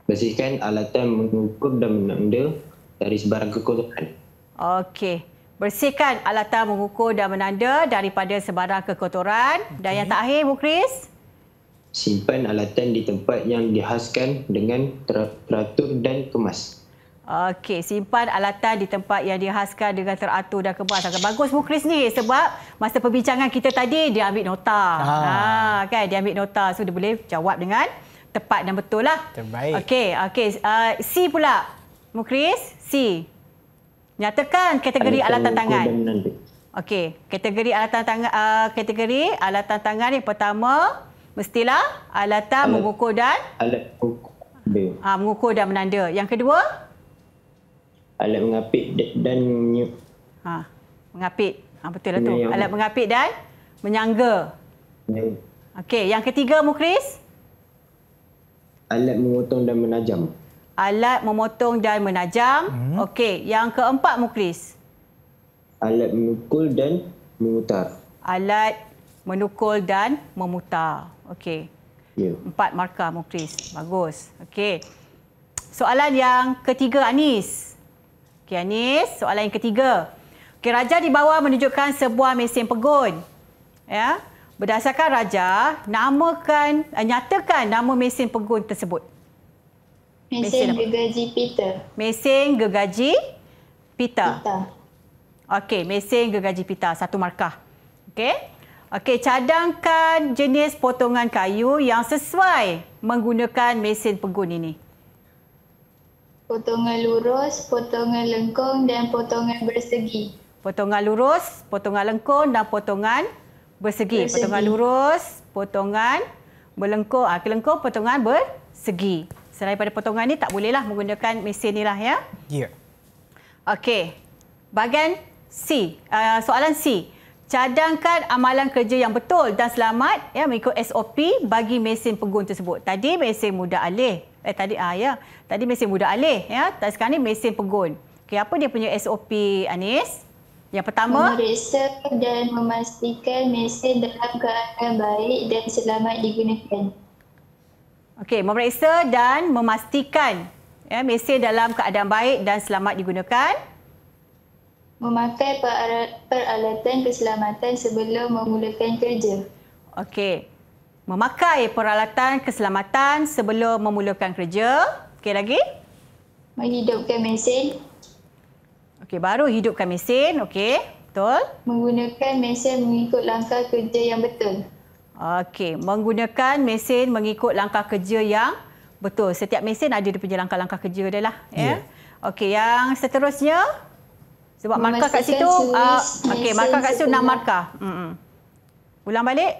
Pastikan alatan mengukur dan menanda dari sebarang kekotoran. Okey. Bersihkan alatan mengukur dan menanda daripada sebarang kekotoran. Dan yang terakhir, Mukris? Simpan alatan di tempat yang dihaskan dengan teratur dan kemas. Okey, simpan alatan di tempat yang dihaskan dengan teratur dan kemas. Agak bagus Mukris ni sebab masa perbincangan kita tadi dia ambil nota. Kan dia ambil nota, so dia boleh jawab dengan tepat dan betul lah. Terbaik. Okey. C pula. Mukris, C. Nyatakan kategori alatan tangan. Okey, kategori alatan tangan yang pertama mestilah alatan mengukur dan mengukur dan menanda. Yang kedua? Alat mengapit dan mengapit. Betul lah tu. Alat mengapit dan menyangga. Okey, yang ketiga Mukris? Alat memotong dan menajam. Alat memotong dan menajam. Okey, yang keempat Mukris? Alat menukul dan memutar. Alat menukul dan memutar. Okey. 4 markah Mukris. Bagus. Okey. Soalan yang ketiga Anis. Okey Anis, soalan yang ketiga. Okey, Raja di bawah menunjukkan sebuah mesin pegun. Ya. Berdasarkan Raja, nyatakan nama mesin pegun tersebut. Mesin gergaji Peter. Mesin gergaji Peter. Okey, mesin gergaji Peter. 1 markah. Okey. Okey, cadangkan jenis potongan kayu yang sesuai menggunakan mesin pegun ini. Potongan lurus, potongan lengkung dan potongan bersegi. Potongan lurus, potongan lengkung dan potongan bersegi. Potongan lurus, potongan melengkung, kelengkung, potongan bersegi. Selain pada potongan ni tak bolehlah menggunakan mesin ni lah ya. Ya. Okey. Bahagian C, soalan C. Cadangkan amalan kerja yang betul dan selamat ya mengikut SOP bagi mesin pegun tersebut. Tadi mesin mudah alih. Tadi mesin mudah alih ya. Sekarang ni mesin pegun. Okey, apa dia punya SOP Anis? Yang pertama, memeriksa dan memastikan mesin dalam keadaan baik dan selamat digunakan. Okey, memeriksa dan memastikan ya mesin dalam keadaan baik dan selamat digunakan. Memakai peralatan keselamatan sebelum memulakan kerja. Okey. Memakai peralatan keselamatan sebelum memulakan kerja. Okey lagi? Menghidupkan mesin. Okey, baru hidupkan mesin. Okey, betul. Menggunakan mesin mengikut langkah kerja yang betul. Okey, menggunakan mesin mengikut langkah kerja yang betul. Setiap mesin ada dia punya langkah-langkah kerja dia lah. Ya. Okey, yang seterusnya. Sebab markah kat situ, okey, markah kat situ 6 markah. Ulang balik.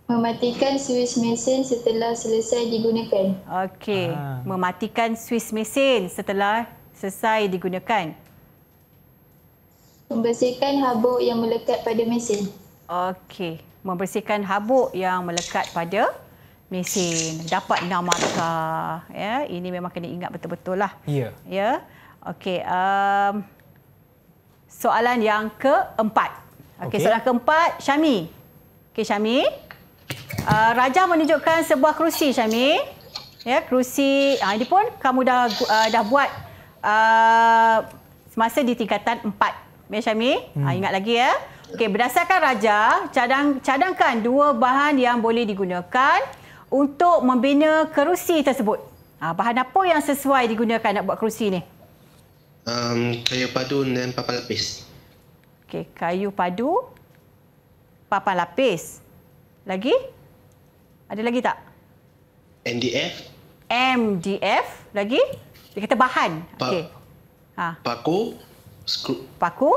Mematikan suis mesin setelah selesai digunakan. Okey. Mematikan suis mesin setelah selesai digunakan. Membersihkan habuk yang melekat pada mesin. Okey. Membersihkan habuk yang melekat pada mesin. Dapat 6 markah. Ya, ini memang kena ingat betul-betul lah. Ya. Ya. Okey. Soalan yang keempat. Okey, soalan keempat, Syami. Okey, Syami. Raja menunjukkan sebuah kerusi, Syami. Ya, kerusi. Ini pun kamu dah buat semasa di tingkatan 4. Ya, Syami. Ingat lagi ya. Okey, berdasarkan Raja, cadangkan 2 bahan yang boleh digunakan untuk membina kerusi tersebut. Bahan apa yang sesuai digunakan nak buat kerusi ni? Kayu padu dan papan lapis. Okey, kayu padu, papan lapis. Lagi? Ada lagi tak? MDF. MDF. Lagi? Dia kata bahan. Okey. Paku, Paku,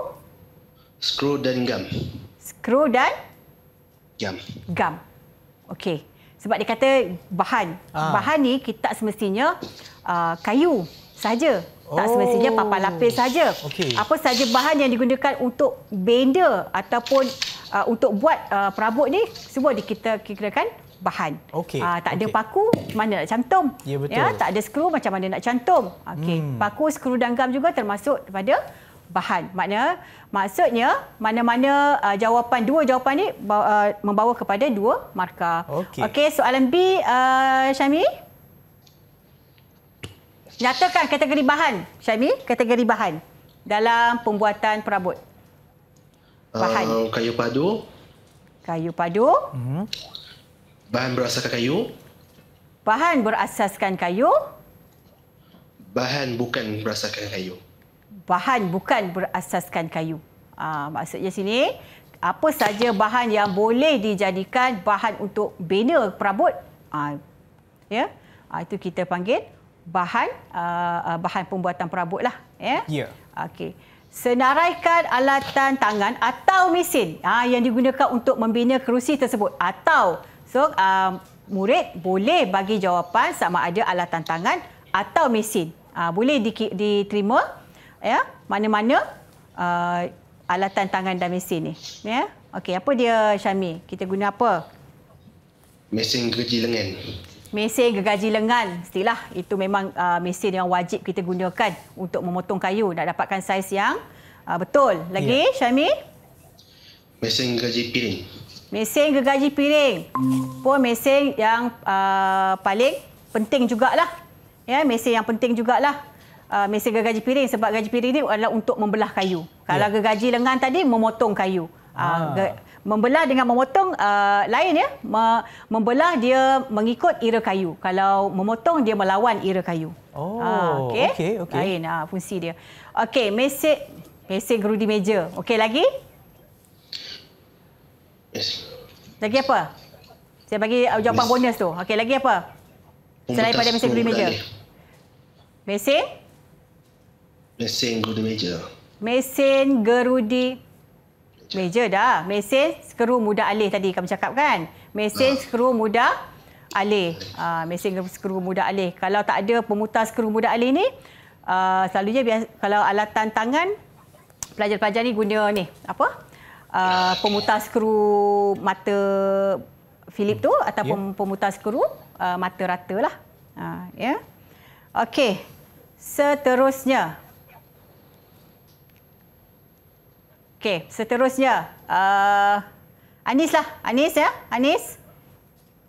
skru dan gam. skru dan Gam. gam. Okey. Sebab dia kata bahan. Bahan ni kita tak semestinya kayu saja. Tak semestinya papan lapis saja. Okey. Apa saja bahan yang digunakan untuk benda ataupun untuk buat perabot ni, semua kita kirakan bahan. Okey. Tak ada paku, mana nak cantum. Ya, betul. Tak ada skru, macam mana nak cantum. Okey. Paku, skru dan gam juga termasuk pada bahan. Maksudnya mana-mana dua jawapan ni membawa kepada 2 markah. Okey, soalan B, Syami. Nyatakan kategori bahan, Syami, kategori bahan dalam pembuatan perabot. Bahan. Kayu padu. Kayu padu. Bahan berasaskan kayu. Bahan berasaskan kayu. Bahan bukan berasaskan kayu. Bahan bukan berasaskan kayu. Maksudnya sini, apa saja bahan yang boleh dijadikan bahan untuk bina perabot. Ya, itu kita panggil bahan bahan pembuatan perabot lah. Ya. Ya. Okey. Senaraikan alatan tangan atau mesin yang digunakan untuk membina kerusi tersebut. Atau, so murid boleh bagi jawapan sama ada alatan tangan atau mesin. Boleh diterima ya, mana-mana alatan tangan dan mesin ni. Ya. Okey, apa dia, Syami? Kita guna apa? Mesin gergaji lengan. Mesin gergaji lengan. Mestilah itu memang mesin yang wajib kita gunakan untuk memotong kayu nak dapatkan saiz yang betul. Lagi, Syami? Mesin gergaji piring. Mesin gergaji piring pun mesin yang paling penting jugalah. Ya, mesin yang penting jugalah. Mesin gergaji piring, sebab gergaji piring ni adalah untuk membelah kayu. Kalau gergaji lengan tadi memotong kayu. Membelah dengan memotong lain ya. Membelah dia mengikut ira kayu. Kalau memotong dia melawan ira kayu. Okey. Lain fungsi dia. Okey, mesin gerudi meja. Okey, lagi? Lagi apa? Saya bagi jawapan bonus tu. Okey, lagi apa? Selain pada mesin gerudi meja. Mesin gerudi meja. Mesin gerudi meja dah. Mesin skru mudah alih tadi kami cakap kan. Mesin skru mudah alih. Mesin skru mudah alih. Kalau tak ada pemutar skru mudah alih ni, selalunya kalau alatan tangan, pelajar-pelajar ni guna ni. Pemutar skru mata Philip tu ataupun pemutar skru mata rata lah. Ya. Okey. Seterusnya. Anis lah. Anis ya. Anis.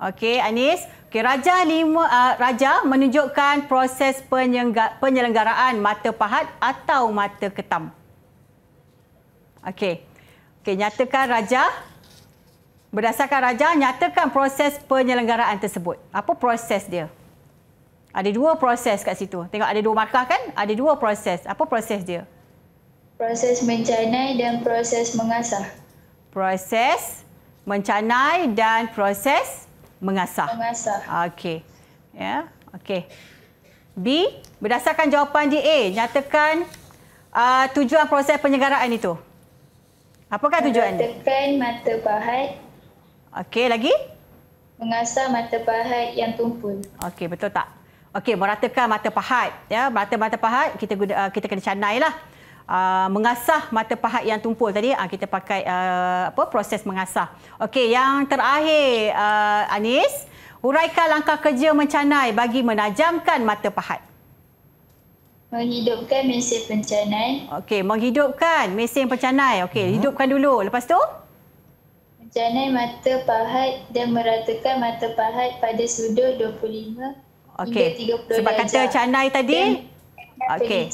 Okey, Anis. Okey, Raja menunjukkan proses penyelenggaraan mata pahat atau mata ketam. Okey. Nyatakan Raja. Berdasarkan Raja, nyatakan proses penyelenggaraan tersebut. Apa proses dia? Ada 2 proses kat situ. Tengok ada 2 markah kan? Ada 2 proses. Apa proses dia? Proses mencanai dan proses mengasah. Proses mencanai dan proses mengasah. Okey. Ya, okey. B, berdasarkan jawapan di A, nyatakan tujuan proses penyelenggaraan itu. Apakah tujuan dia? Meratakan mata pahat. Okey, lagi? mengasah mata pahat yang tumpul. Okey, betul tak? Okey, meratakan mata pahat. Ya, mata pahat kita kena canai lah. Mengasah mata pahat yang tumpul tadi kita pakai proses mengasah. Okey, yang terakhir Anis, huraikan langkah kerja mencanai bagi menajamkan mata pahat. Menghidupkan mesin pencanai. Okey, menghidupkan mesin pencanai. Okey, hidupkan dulu. Lepas tu? Mencanai mata pahat dan meratakan mata pahat pada sudut 25 hingga 30 sebab kata canai tadi. Okey.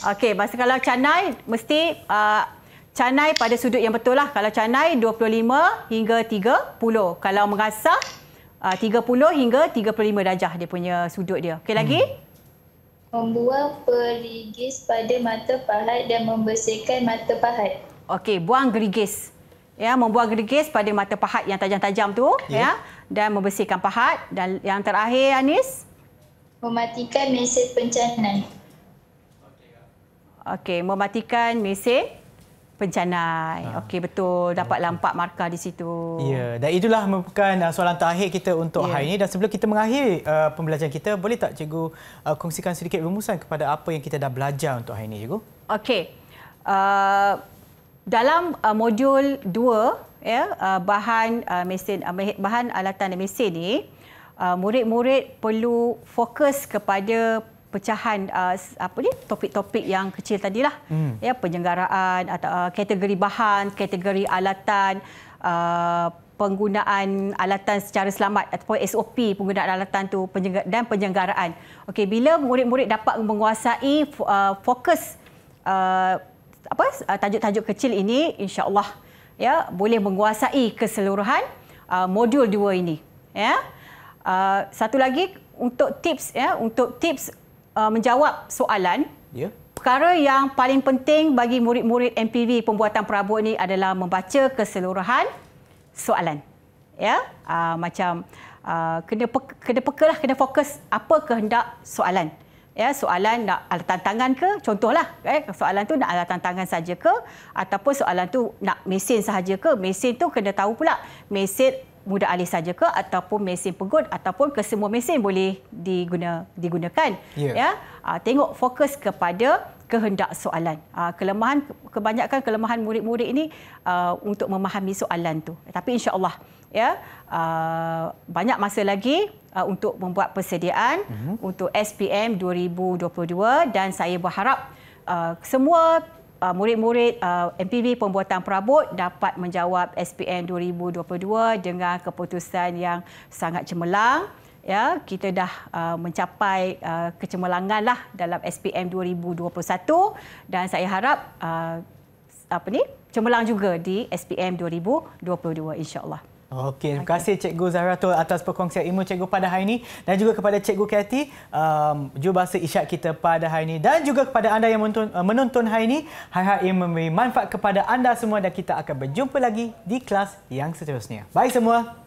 Okey, masa kalau canai mesti canai pada sudut yang betul lah. Kalau canai 25 hingga 30. Kalau mengasah 30 hingga 35 darjah dia punya sudut dia. Okey, lagi? Membuang perigis pada mata pahat dan membersihkan mata pahat. Okey, buang gerigis. Ya, membuang gerigis pada mata pahat yang tajam-tajam tu, ya, dan membersihkan pahat. Dan yang terakhir Anis? Mematikan mesin pencanai. Okey, mematikan mesin pencanai. Okey, betul. Dapat lampak markah di situ. Ya, dan itulah merupakan soalan terakhir kita untuk hari ini. Dan sebelum kita mengakhiri pembelajaran kita, boleh tak cikgu kongsikan sedikit rumusan kepada apa yang kita dah belajar untuk hari ini, cikgu? Okey. Dalam modul 2, ya, bahan alatan dan mesin ni, murid-murid perlu fokus kepada pecahan topik-topik yang kecil tadilah. Ya, penyelenggaraan atau kategori bahan, kategori alatan, penggunaan alatan secara selamat ataupun SOP penggunaan alatan tu dan penyelenggaraan. Okey, bila murid-murid dapat menguasai fokus tajuk-tajuk kecil ini, insya-Allah ya boleh menguasai keseluruhan modul 2 ini, ya. Satu lagi untuk tips menjawab soalan. Ya. Perkara yang paling penting bagi murid-murid MPV pembuatan perabot ni adalah membaca keseluruhan soalan. Ya, kena pekalah, kena fokus apa kehendak soalan. Ya, soalan nak alatan tangan ke? Contohlah, soalan tu nak alatan tangan saja ke ataupun soalan tu nak mesin sahaja ke? Mesin tu kena tahu pula mesin mudah alih saja ke ataupun mesin pegut ataupun kesemua mesin boleh digunakan. Ya, tengok fokus kepada kehendak soalan. Kebanyakan kelemahan murid-murid ini untuk memahami soalan tu. Tapi insya-Allah ya banyak masa lagi untuk membuat persediaan untuk SPM 2022 dan saya berharap semua murid-murid MPV pembuatan perabot dapat menjawab SPM 2022 dengan keputusan yang sangat cemerlang. Ya, kita dah mencapai kecemerlangan lah dalam SPM 2021 dan saya harap cemerlang juga di SPM 2022 insya-Allah. Okey, terima kasih Cikgu Zahratul atas perkongsian ilmu cikgu pada hari ini dan juga kepada Cikgu Kathy, jurubahasa isyarat kita pada hari ini dan juga kepada anda yang menonton hari ini. Harap ia memberi manfaat kepada anda semua dan kita akan berjumpa lagi di kelas yang seterusnya. Bye semua.